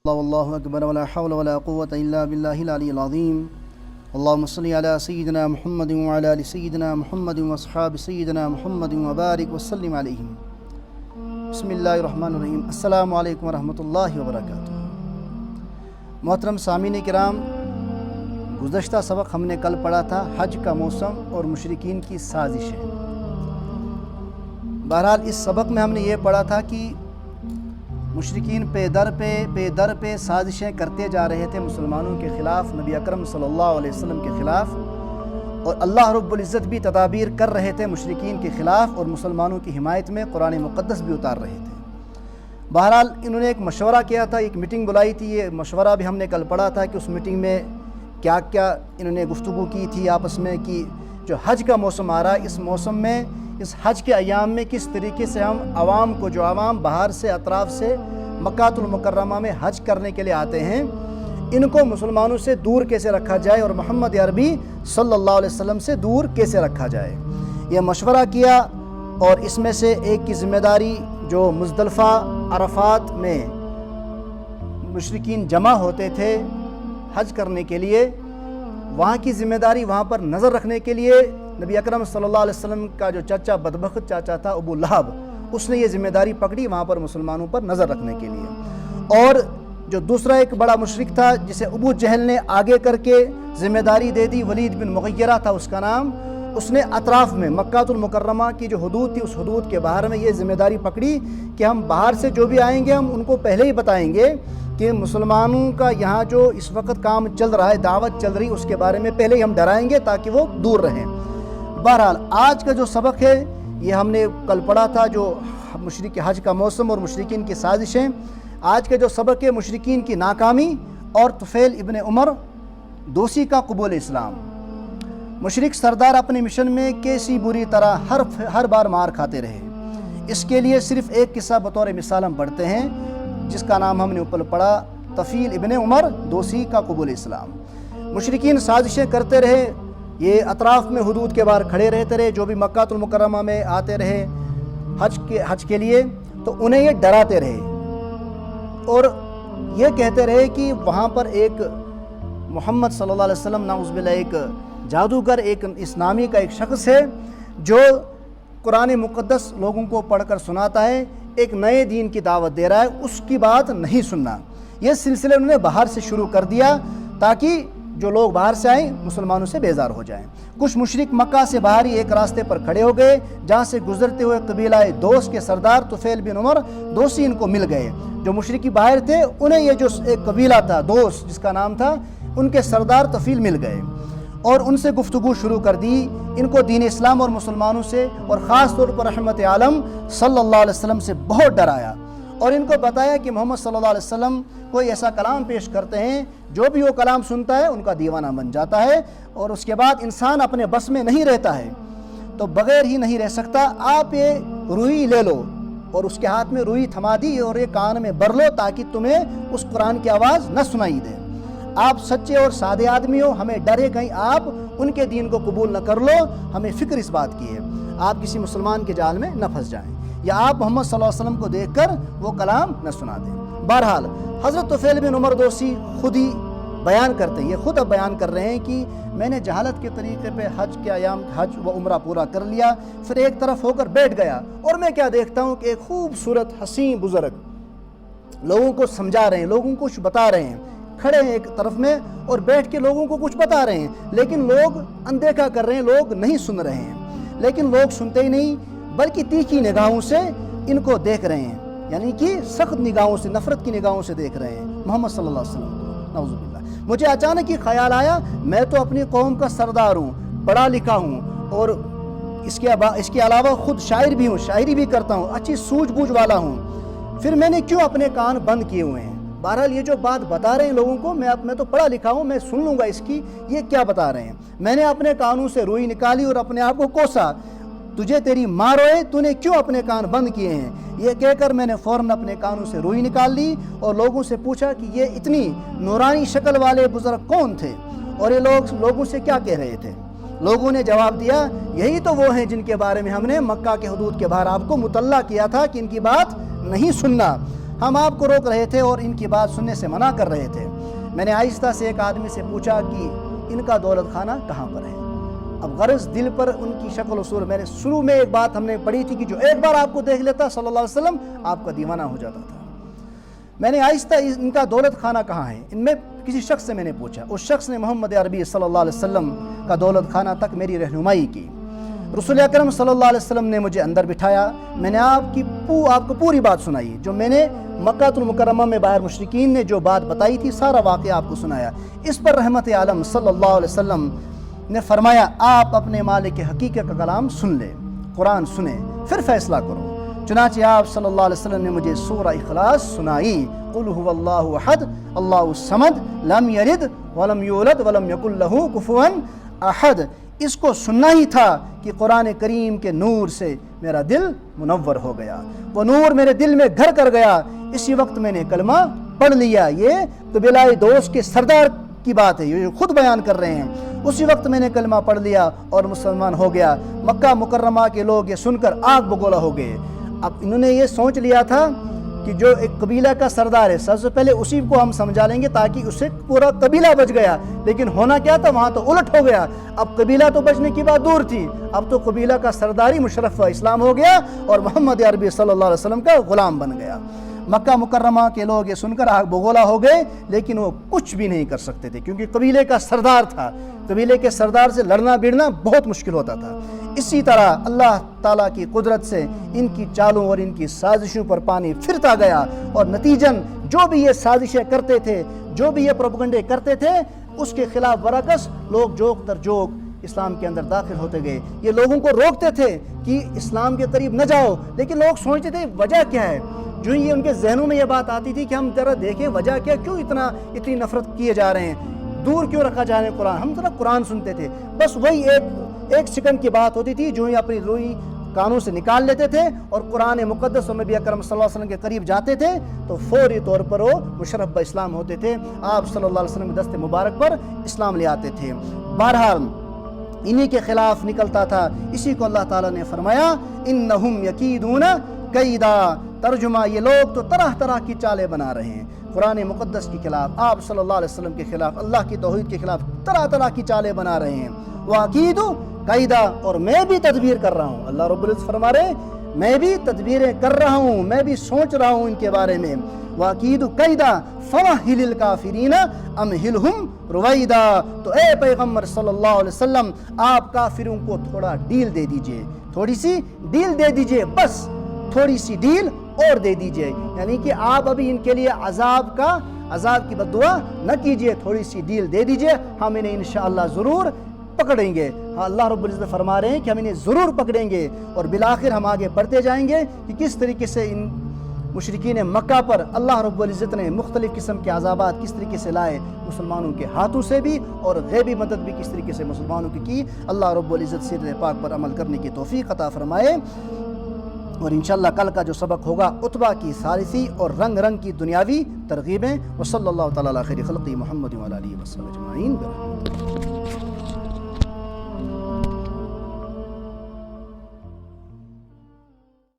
اللہ اکبر ولا حول ولا قوة الا باللہ العلی العظیم اللہم صلی علی سیدنا محمد وعلی آل سیدنا محمد واصحاب سیدنا محمد وبارک وسلم علیہم۔ بسم اللہ الرحمن الرحیم۔ السلام علیکم ورحمۃ اللہ وبرکاتہ۔ محترم سامعین کرام، گزشتہ سبق ہم نے کل پڑھا تھا حج کا موسم اور مشرکین کی سازشیں۔ بہرحال اس سبق میں ہم نے یہ پڑھا تھا کہ مشرکین پہ در پہ سازشیں کرتے جا رہے تھے مسلمانوں کے خلاف، نبی اکرم صلی اللہ علیہ وسلم کے خلاف، اور اللہ رب العزت بھی تدابیر کر رہے تھے مشرکین کے خلاف، اور مسلمانوں کی حمایت میں قرآن مقدس بھی اتار رہے تھے۔ بہرحال انہوں نے ایک مشورہ کیا تھا، ایک میٹنگ بلائی تھی۔ یہ مشورہ بھی ہم نے کل پڑھا تھا کہ اس میٹنگ میں کیا کیا انہوں نے گفتگو کی تھی آپس میں، کہ جو حج کا موسم آ رہا ہے، اس موسم میں، اس حج کے ایام میں کس طریقے سے ہم عوام کو، جو عوام باہر سے اطراف سے مکہ المکرمہ میں حج کرنے کے لیے آتے ہیں، ان کو مسلمانوں سے دور کیسے رکھا جائے اور محمد عربی صلی اللہ علیہ وسلم سے دور کیسے رکھا جائے، یہ مشورہ کیا۔ اور اس میں سے ایک کی ذمہ داری، جو مزدلفہ عرفات میں مشرکین جمع ہوتے تھے حج کرنے کے لیے، وہاں کی ذمہ داری، وہاں پر نظر رکھنے کے لیے نبی اکرم صلی اللہ علیہ وسلم کا جو چچا، بدبخت چاچا تھا ابو لہب، اس نے یہ ذمہ داری پکڑی وہاں پر مسلمانوں پر نظر رکھنے کے لیے۔ اور جو دوسرا ایک بڑا مشرک تھا جسے ابو جہل نے آگے کر کے ذمہ داری دے دی، ولید بن مغیرہ تھا اس کا نام، اس نے اطراف میں مکہ المکرمہ کی جو حدود تھی، اس حدود کے باہر میں یہ ذمہ داری پکڑی کہ ہم باہر سے جو بھی آئیں گے، ہم ان کو پہلے ہی بتائیں گے کہ مسلمانوں کا یہاں جو اس وقت کام چل رہا ہے، دعوت چل رہی، اس کے بارے میں پہلے ہی ہم ڈرائیں گے تاکہ وہ دور رہیں۔ بہرحال آج کا جو سبق ہے یہ ہم نے کل پڑھا تھا، جو مشرک حج کا موسم اور مشرکین کی سازشیں۔ آج کا جو سبق ہے مشرکین کی ناکامی اور طفیل ابن عمر دوسی کا قبول اسلام۔ مشرک سردار اپنے مشن میں کیسی بری طرح ہر بار مار کھاتے رہے۔ اس کے لیے صرف ایک قصہ بطور مثال ہم پڑھتے ہیں، جس کا نام ہم نے اوپر پڑھا، طفیل ابن عمر دوسی کا قبول اسلام۔ مشرکین سازشیں کرتے رہے، یہ اطراف میں حدود کے باہر کھڑے رہتے رہے، جو بھی مکہ المکرمہ میں آتے رہے حج کے لیے، تو انہیں یہ ڈراتے رہے اور یہ کہتے رہے کہ وہاں پر ایک محمد صلی اللہ علیہ وسلم، نعوذ باللہ، ایک جادوگر، ایک اسلامی کا ایک شخص ہے جو قرآن مقدس لوگوں کو پڑھ کر سناتا ہے، ایک نئے دین کی دعوت دے رہا ہے، اس کی بات نہیں سننا۔ یہ سلسلے انہوں نے باہر سے شروع کر دیا تاکہ جو لوگ باہر سے آئیں مسلمانوں سے بیزار ہو جائیں۔ کچھ مشرک مکہ سے باہر ہی ایک راستے پر کھڑے ہو گئے، جہاں سے گزرتے ہوئے قبیلہ دوس کے سردار طفیل بن عمر دوسی ان کو مل گئے۔ جو مشرکی باہر تھے انہیں یہ جو ایک قبیلہ تھا دوس جس کا نام تھا، ان کے سردار طفیل مل گئے اور ان سے گفتگو شروع کر دی، ان کو دین اسلام اور مسلمانوں سے، اور خاص طور پر رحمت عالم صلی اللہ علیہ وسلم سے بہت ڈرایا، اور ان کو بتایا کہ محمد صلی اللہ علیہ وسلم کوئی ایسا کلام پیش کرتے ہیں، جو بھی وہ کلام سنتا ہے ان کا دیوانہ بن جاتا ہے، اور اس کے بعد انسان اپنے بس میں نہیں رہتا ہے، تو بغیر ہی نہیں رہ سکتا۔ آپ یہ روئی لے لو، اور اس کے ہاتھ میں روئی تھما دی اور یہ کان میں بر لو تاکہ تمہیں اس قرآن کی آواز نہ سنائی دے۔ آپ سچے اور سادے آدمی ہو، ہمیں ڈر ہے کہیں آپ ان کے دین کو قبول نہ کر لو، ہمیں فکر اس بات کی ہے، آپ کسی مسلمان کے جال میں نہ پھنس جائیں، یا آپ محمد صلی اللہ علیہ وسلم کو دیکھ کر وہ کلام نہ سنا دیں۔ بہرحال حضرت طفیل بن عمر دوسی خود ہی بیان کرتے ہیں، یہ خود اب بیان کر رہے ہیں کہ میں نے جہالت کے طریقے پہ حج کے ایام حج و عمرہ پورا کر لیا، پھر ایک طرف ہو کر بیٹھ گیا، اور میں کیا دیکھتا ہوں کہ ایک خوبصورت حسین بزرگ لوگوں کو سمجھا رہے ہیں، لوگوں کو کچھ بتا رہے ہیں، کھڑے ہیں ایک طرف میں اور بیٹھ کے لوگوں کو کچھ بتا رہے ہیں، لیکن لوگ اندیکھا کر رہے ہیں، لوگ نہیں سن رہے ہیں، لیکن لوگ سنتے ہی نہیں بلکہ تیکھی نگاہوں سے ان کو دیکھ رہے ہیں، یعنی کہ سخت نگاہوں سے، نفرت کی نگاہوں سے دیکھ رہے ہیں محمد صلی اللہ علیہ وسلم کو، نعوذ باللہ۔ مجھے اچانک ہی خیال آیا، میں تو اپنی قوم کا سردار ہوں، پڑھا لکھا ہوں، اور اس کے علاوہ خود شاعر بھی ہوں، شاعری بھی کرتا ہوں، اچھی سوجھ بوجھ والا ہوں، پھر میں نے کیوں اپنے کان بند کیے ہوئے ہیں؟ بہرحال یہ جو بات بتا رہے ہیں لوگوں کو، میں تو پڑھا لکھا ہوں، میں سن لوں گا اس کی، یہ کیا بتا رہے ہیں؟ میں نے اپنے کانوں سے روئی نکالی اور اپنے آپ کو کوسا، تجھے تیری ماں روئے، تو نے کیوں اپنے کان بند کیے ہیں؟ یہ کہہ کر میں نے فوراً اپنے کانوں سے روئی نکال لی اور لوگوں سے پوچھا کہ یہ اتنی نورانی شکل والے بزرگ کون تھے، اور یہ لوگوں سے کیا کہہ رہے تھے؟ لوگوں نے جواب دیا، یہی تو وہ ہیں جن کے بارے میں ہم نے مکہ کے حدود کے باہر آپ کو مطلع کیا تھا کہ ان کی بات نہیں سننا۔ ہم آپ کو روک رہے تھے اور ان کی بات سننے سے منع کر رہے تھے۔ میں نے آہستہ سے ایک آدمی سے پوچھا کہ ان کا دولت خانہ کہاں پر ہے۔ اب غرض دل پر ان کی شکل و صورت، میں نے شروع میں ایک بات ہم نے پڑھی تھی کہ جو ایک بار آپ کو دیکھ لیتا صلی اللہ علیہ وسلم آپ کا دیوانہ ہو جاتا تھا۔ میں نے آہستہ ان کا دولت خانہ کہاں ہے، ان میں کسی شخص سے میں نے پوچھا، اس شخص نے محمد عربی صلی اللہ علیہ وسلم کا دولت خانہ تک میری رہنمائی کی۔ رسول اکرم صلی اللہ علیہ وسلم نے مجھے اندر بٹھایا، میں نے آپ کو پوری بات سنائی، جو میں نے مکہ المکرمہ میں باہر مشرکین نے جو بات بتائی تھی سارا واقعہ آپ کو سنایا۔ اس پر رحمت عالم صلی اللہ علیہ وسلم نے فرمایا آپ اپنے مالک حقیقت کا کلام سن لیں، قرآن سنیں، پھر فیصلہ کرو۔ چنانچہ آپ صلی اللہ علیہ وسلم نے مجھے سورہ اخلاص سنائی، قل هو اللہ احد اللہ الصمد لم یلد ولم یولد ولم یکن لہ کفوا احد۔ اس کو سننا ہی تھا کہ قرآن کریم کے نور سے میرا دل منور ہو گیا، وہ نور میرے دل میں گھر کر گیا۔ اسی وقت میں نے کلمہ پڑھ لیا۔ یہ قبیلہ دوس کے سردار کی بات ہے، یہ خود بیان کر رہے ہیں۔ اسی وقت میں نے کلمہ پڑھ لیا اور مسلمان ہو گیا۔ مکہ مکرمہ کے لوگ یہ سن کر آگ بگولا ہو گئے۔ اب انہوں نے یہ سوچ لیا تھا کہ جو ایک قبیلہ کا سردار ہے، سب سے پہلے اسی کو ہم سمجھا لیں گے تاکہ اس سے پورا قبیلہ بچ گیا، لیکن ہونا کیا تھا، وہاں تو الٹ ہو گیا۔ اب قبیلہ تو بچنے کی بات دور تھی، اب تو قبیلہ کا سرداری مشرف اسلام ہو گیا اور محمد عربی صلی اللہ علیہ وسلم کا غلام بن گیا۔ مکہ مکرمہ کے لوگ یہ سن کر آگ بگولا ہو گئے، لیکن وہ کچھ بھی نہیں کر سکتے تھے کیونکہ قبیلے کا سردار تھا۔ قبیلے کے سردار سے لڑنا بڑنا بہت مشکل ہوتا تھا۔ اسی طرح اللہ تعالیٰ کی قدرت سے ان کی چالوں اور ان کی سازشوں پر پانی پھرتا گیا، اور نتیجن جو بھی یہ سازشیں کرتے تھے، جو بھی یہ پروپیگنڈے کرتے تھے، اس کے خلاف برعکس لوگ جوک در جوک اسلام کے اندر داخل ہوتے گئے۔ یہ لوگوں کو روکتے تھے کہ اسلام کے قریب نہ جاؤ، لیکن لوگ سوچتے تھے وجہ کیا ہے۔ جو ہی ان کے ذہنوں میں یہ بات آتی تھی کہ ہم ذرا دیکھیں وجہ کیا، کیوں اتنی نفرت کیے جا رہے ہیں، دور کیوں رکھا جا رہا ہے قرآن، ہم ذرا قرآن سنتے تھے۔ بس وہی ایک سیکنڈ کی بات ہوتی تھی، جو ہی اپنی روئی کانوں سے نکال لیتے تھے اور قرآن مقدس اور نبی اکرم صلی اللہ علیہ وسلم کے قریب جاتے تھے تو فوری طور پر وہ مشرف اسلام ہوتے تھے، آپ صلی اللہ علیہ وسلم کے دست مبارک پر اسلام لے آتے تھے۔ بہرحال انہی کے خلاف نکلتا تھا۔ اسی کو اللہ تعالیٰ نے فرمایا انہم یکیدون کیدا، ترجمہ یہ لوگ تو طرح طرح کی چالیں بنا رہے ہیں، قرآن مقدس کے خلاف، آپ صلی اللہ علیہ وسلم کے خلاف، اللہ کی توحید کے خلاف طرح طرح کی چالیں بنا رہے ہیں۔ وَأَكِيدُ قَيْدًا، اور میں بھی تدبیر کر رہا ہوں۔ اللہ رب العزت فرما رہے ہیں میں بھی تدبیریں کر رہا ہوں، میں بھی سوچ رہا ہوں ان کے بارے میں۔ وَأَكِيدُ قَيْدًا فَمَهِّلِ الْكَافِرِينَ أَمْهِلْهُمْ رُوَيْدًا، تو اے پیغمبر صلی اللہ علیہ وسلم آپ کافروں کو تھوڑا ڈیل دے دیجئے، تھوڑی سی ڈیل دے دیجئے، بس تھوڑی سی ڈیل اور دے دیجئے، یعنی کہ آپ ابھی ان کے لیے عذاب کی بددعا نہ کیجئے، تھوڑی سی ڈیل دے دیجئے، ہم انہیں انشاءاللہ ضرور پکڑیں گے۔ ہاں اللہ رب العزت فرما رہے ہیں کہ ہم انہیں ضرور پکڑیں گے، اور بالآخر ہم آگے بڑھتے جائیں گے کہ کس طریقے سے ان مشرکین مکہ پر اللہ رب العزت نے مختلف قسم کے عذابات کس طریقے سے لائے، مسلمانوں کے ہاتھوں سے بھی، اور غیبی مدد بھی کس طریقے سے مسلمانوں کی اللہ رب العزت سیرت پاک پر عمل کرنے کی توفیق عطا فرمائے۔ اور انشاءاللہ کل کا جو سبق ہوگا عتبہ کی ثالثی اور رنگ رنگ کی دنیاوی ترغیبیں۔ وصلی اللہ تعالی علی خیر خلقی محمد وعلی آلہ وصحبہ اجمعین۔